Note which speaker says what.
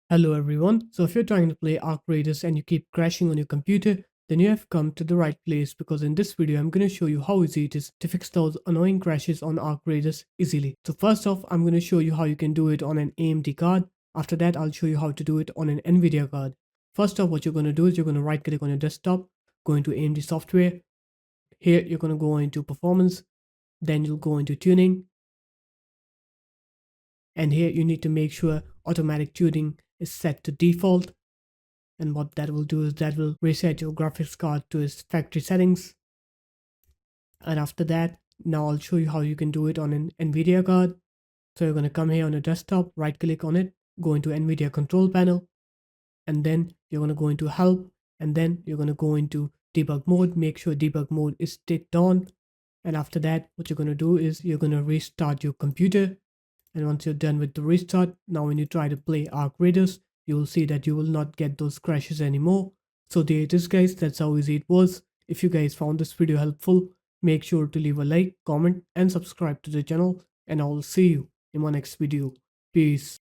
Speaker 1: Hello everyone. So if you're trying to play Arc Raiders and you keep crashing on your computer, then you have come to the right place because in this video I'm going to show you how easy it is to fix those annoying crashes on Arc Raiders easily. So first off, I'm going to show you how you can do it on an AMD card. After that, I'll show you how to do it on an NVIDIA card. First off, what you're going to do is you're going to right click on your desktop, go into AMD software. Here you're going to go into performance, then you'll go into tuning, and here you need to make sure automatic tuning is set to default. And what that will do is that will reset your graphics card to its factory settings. And after that, now I'll show you how you can do it on an NVIDIA card. So you're going to come here on your desktop, right click on it, go into NVIDIA control panel, and then you're going to go into help, and then you're going to go into debug mode. Make sure debug mode is ticked on. And after that, what you're going to do is you're going to restart your computer. And once you're done with the restart, now when you try to play Arc Raiders, you will see that you will not get those crashes anymore. So there it is guys, that's how easy it was. If you guys found this video helpful, make sure to leave a like, comment and subscribe to the channel, and I will see you in my next video. Peace.